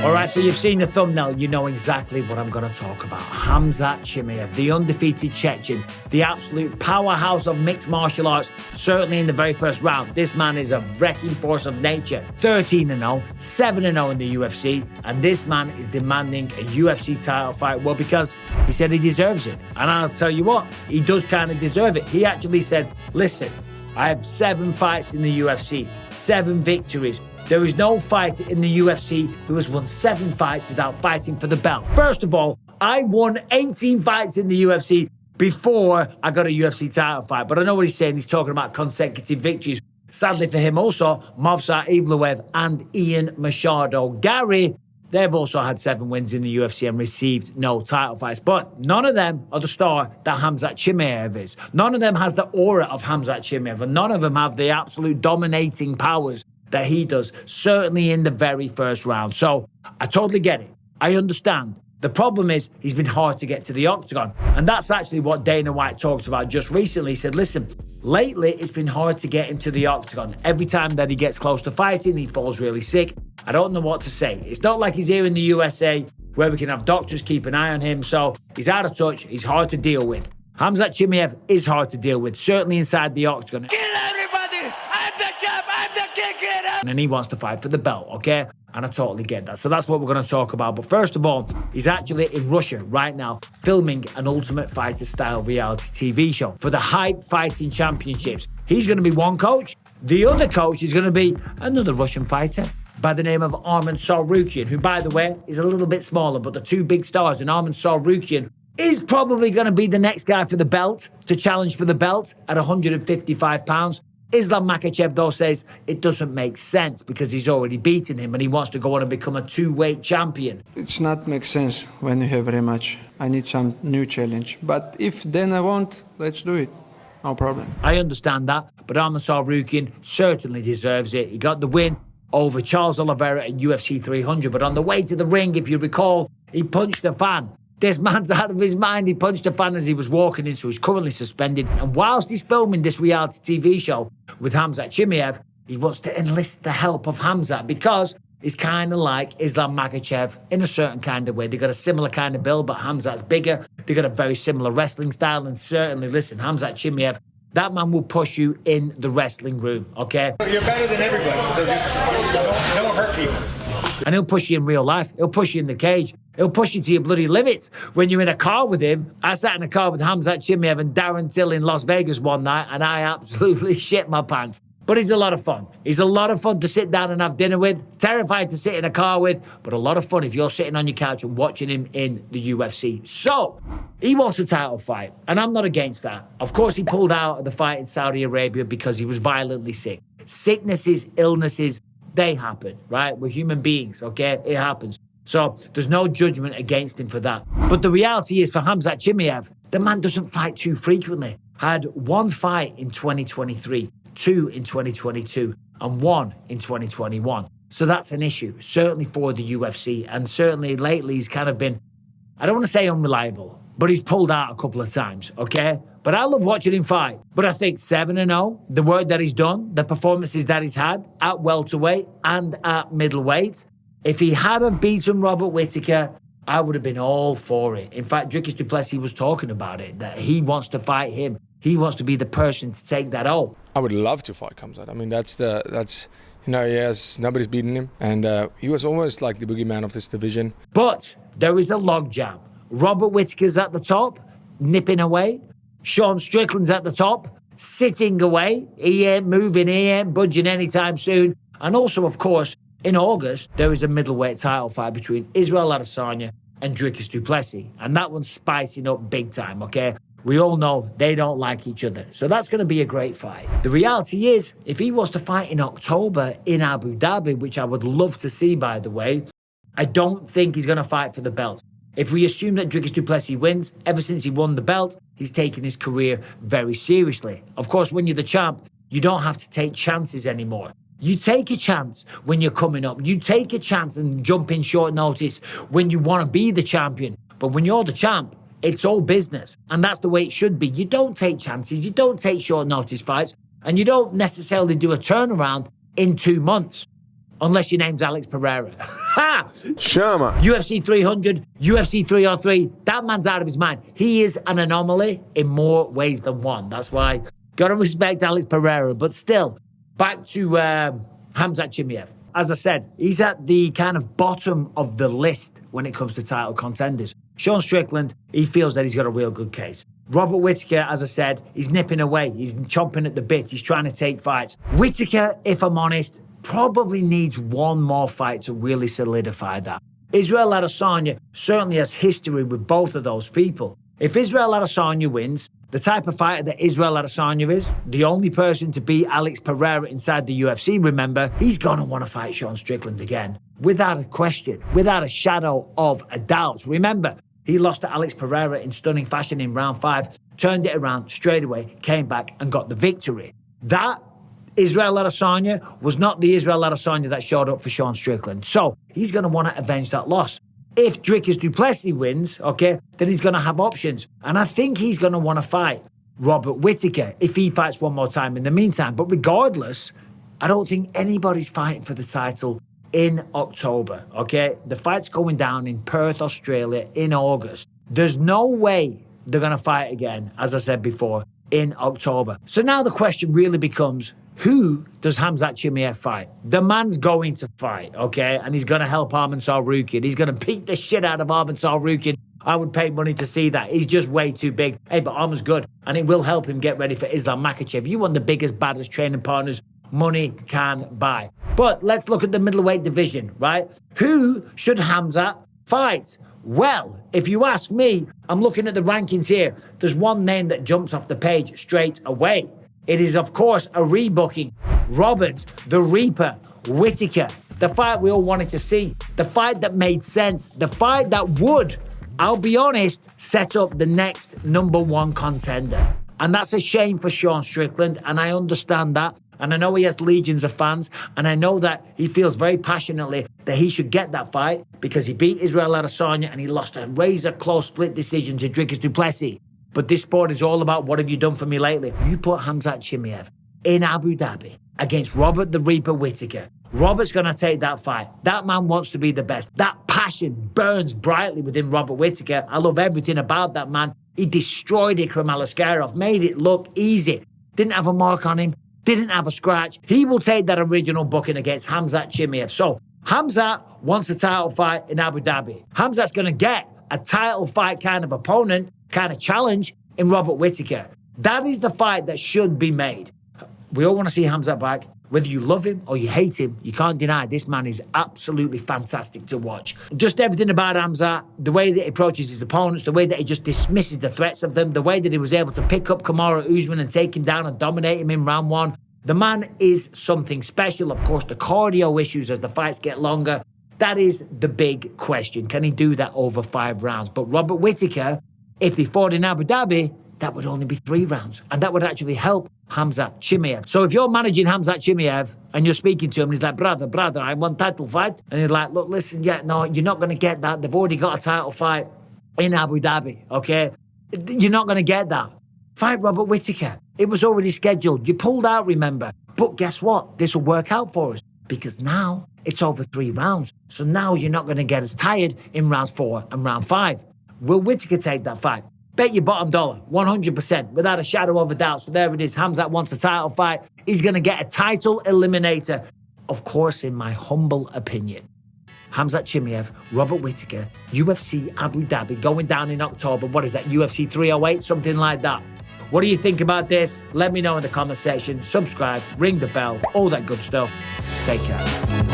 All right, so you've seen the thumbnail. You know exactly what I'm going to talk about. Khamzat Chimaev, the undefeated Chechen, the absolute powerhouse of mixed martial arts, certainly in the very first round. This man is a wrecking force of nature. 13-0, 7-0 in the UFC, and this man is demanding a UFC title fight. Well, because he said he deserves it. And I'll tell you what, he does kind of deserve it. He actually said, listen, I have 7 fights in the UFC, 7 victories. There is no fighter in the UFC who has won 7 fights without fighting for the belt. First of all, I won 18 fights in the UFC before I got a UFC title fight. But I know what he's saying. He's talking about consecutive victories. Sadly for him also, Khamzat Chimaev and Ian Machado. Gary, they've also had 7 wins in the UFC and received no title fights. But none of them are the star that Khamzat Chimaev is. None of them has the aura of Khamzat Chimaev. And none of them have the absolute dominating powers that he does, certainly in the very first round. So I totally get it. I understand. The problem is he's been hard to get to the octagon. And that's actually what Dana White talked about just recently. He said, listen, lately it's been hard to get him to the octagon. Every time that he gets close to fighting, he falls really sick. I don't know what to say. It's not like he's here in the USA where we can have doctors keep an eye on him. So he's out of touch. He's hard to deal with. Khamzat Chimaev is hard to deal with, certainly inside the octagon. And he wants to fight for the belt, okay? And I totally get that. So that's what we're going to talk about. But first of all, he's actually in Russia right now filming an Ultimate Fighter style reality TV show for the Hype Fighting Championships. He's going to be one coach. The other coach is going to be another Russian fighter by the name of Arman Tsarukyan, who, by the way, is a little bit smaller. But the 2 big stars, and Arman Tsarukyan is probably going to be the next guy for the belt, to challenge for the belt at 155 pounds. Islam Makhachev, though, says it doesn't make sense because he's already beaten him and he wants to go on and become a 2-weight champion. It's not make sense when you have rematch. I need some new challenge. But if then I want, let's do it. No problem. I understand that, but Arman Tsarukyan certainly deserves it. He got the win over Charles Oliveira at UFC 300, but on the way to the ring, if you recall, he punched a fan. This man's out of his mind. He punched a fan as he was walking in, so he's currently suspended. And whilst he's filming this reality TV show with Khamzat Chimaev, he wants to enlist the help of Khamzat because he's kind of like Islam Makhachev in a certain kind of way. They got a similar kind of build, but Khamzat's bigger. They got a very similar wrestling style. And certainly, listen, Khamzat Chimaev, that man will push you in the wrestling room, okay? You're better than everybody, so just don't hurt people. And he'll push you in real life. He'll push you in the cage. He'll push you to your bloody limits. When you're in a car with him, I sat in a car with Khamzat Chimaev and Darren Till in Las Vegas one night, and I absolutely shit my pants. But he's a lot of fun. He's a lot of fun to sit down and have dinner with, terrified to sit in a car with, but a lot of fun if you're sitting on your couch and watching him in the UFC. So, he wants a title fight, and I'm not against that. Of course, he pulled out of the fight in Saudi Arabia because he was violently sick. Sicknesses, illnesses, they happen, right? We're human beings, okay? It happens. So there's no judgment against him for that. But the reality is for Khamzat Chimaev, the man doesn't fight too frequently. Had 1 fight in 2023, 2 in 2022, and 1 in 2021. So that's an issue, certainly for the UFC. And certainly lately he's kind of been, I don't want to say unreliable, but he's pulled out a couple of times, okay? But I love watching him fight. But I think 7-0, the work that he's done, the performances that he's had at welterweight and at middleweight, if he had have beaten Robert Whittaker, I would have been all for it. In fact, Dricus du Plessis was talking about it, that he wants to fight him. He wants to be the person to take that oath. I would love to fight Khamzat. I mean, that's he has, nobody's beaten him. And he was almost like the boogeyman of this division. But there is a logjam. Robert Whittaker's at the top, nipping away. Sean Strickland's at the top, sitting away. He ain't moving, he ain't budging anytime soon. And also, of course, in August, there is a middleweight title fight between Israel Adesanya and Dricus du Plessis. And that one's spicing up big time, okay? We all know they don't like each other. So that's going to be a great fight. The reality is, if he was to fight in October in Abu Dhabi, which I would love to see, by the way, I don't think he's going to fight for the belt. If we assume that Dricus du Plessis wins, ever since he won the belt, he's taken his career very seriously. Of course, when you're the champ, you don't have to take chances anymore. You take a chance when you're coming up. You take a chance and jump in short notice when you want to be the champion. But when you're the champ, it's all business. And that's the way it should be. You don't take chances. You don't take short notice fights. And you don't necessarily do a turnaround in 2 months. unless your name's Alex Pereira. Ha! Sherman. UFC 300, UFC 303, that man's out of his mind. He is an anomaly in more ways than one. That's why, got to respect Alex Pereira. But still, back to Khamzat Chimaev. As I said, he's at the kind of bottom of the list when it comes to title contenders. Sean Strickland, he feels that he's got a real good case. Robert Whittaker, as I said, he's nipping away. He's chomping at the bit. He's trying to take fights. Whittaker, if I'm honest, probably needs one more fight to really solidify that. Israel Adesanya certainly has history with both of those people. If Israel Adesanya wins, the type of fighter that Israel Adesanya is, the only person to beat Alex Pereira inside the UFC, remember, he's going to want to fight Sean Strickland again. Without a question, without a shadow of a doubt. Remember, he lost to Alex Pereira in stunning fashion in round 5, turned it around straight away, came back and got the victory. That Israel Adesanya was not the Israel Adesanya that showed up for Sean Strickland. So he's going to want to avenge that loss. If Dricus du Plessis wins, okay, then he's going to have options. And I think he's going to want to fight Robert Whittaker if he fights one more time in the meantime. But regardless, I don't think anybody's fighting for the title in October, okay? The fight's going down in Perth, Australia in August. There's no way they're going to fight again, as I said before, in October. So now the question really becomes, who does Khamzat Chimaev fight? The man's going to fight, okay? And he's going to help Arman Tsarukyan. He's going to beat the shit out of Arman Tsarukyan. I would pay money to see that. He's just way too big. Hey, but Arman's good, and it will help him get ready for Islam Makhachev. You want the biggest, baddest training partners money can buy. But let's look at the middleweight division, right? Who should Khamzat fight? Well, if you ask me, I'm looking at the rankings here. There's one name that jumps off the page straight away. It is, of course, a rebooking. Robert the Reaper Whittaker. The fight we all wanted to see. The fight that made sense. The fight that would, I'll be honest, set up the next #1 contender. And that's a shame for Sean Strickland, and I understand that. And I know he has legions of fans, and I know that he feels very passionately that he should get that fight because he beat Israel Adesanya and he lost a razor-close split decision to Dricus du Plessis. But this sport is all about what have you done for me lately. You put Khamzat Chimaev in Abu Dhabi against Robert the Reaper Whittaker. Robert's going to take that fight. That man wants to be the best. That passion burns brightly within Robert Whittaker. I love everything about that man. He destroyed Ikram Aliskerov, made it look easy. Didn't have a mark on him. Didn't have a scratch. He will take that original booking against Khamzat Chimaev. So Khamzat wants a title fight in Abu Dhabi. Khamzat's going to get a title fight kind of opponent, kind of challenge in Robert Whittaker. That is the fight that should be made. We all want to see Khamzat back. Whether you love him or you hate him, you can't deny this man is absolutely fantastic to watch. Just everything about Khamzat, the way that he approaches his opponents, the way that he just dismisses the threats of them, the way that he was able to pick up Kamaru Usman and take him down and dominate him in round 1. The man is something special. Of course, the cardio issues as the fights get longer, that is the big question. Can he do that over 5 rounds? But Robert Whittaker, if they fought in Abu Dhabi, that would only be 3 rounds. And that would actually help Khamzat Chimaev. So if you're managing Khamzat Chimaev and you're speaking to him, and he's like, brother, I want title fight. And he's like, look, listen, yeah, no, you're not going to get that. They've already got a title fight in Abu Dhabi, okay? You're not going to get that. Fight Robert Whittaker. It was already scheduled. You pulled out, remember. But guess what? This will work out for us because now it's over 3 rounds. So now you're not going to get as tired in rounds 4 and round 5. Will Whittaker take that fight? Bet your bottom dollar, 100%, without a shadow of a doubt. So there it is. Khamzat wants a title fight. He's going to get a title eliminator. Of course, in my humble opinion. Khamzat Chimaev, Robert Whittaker, UFC Abu Dhabi, going down in October. What is that, UFC 308? Something like that. What do you think about this? Let me know in the comment section. Subscribe, ring the bell, all that good stuff. Take care.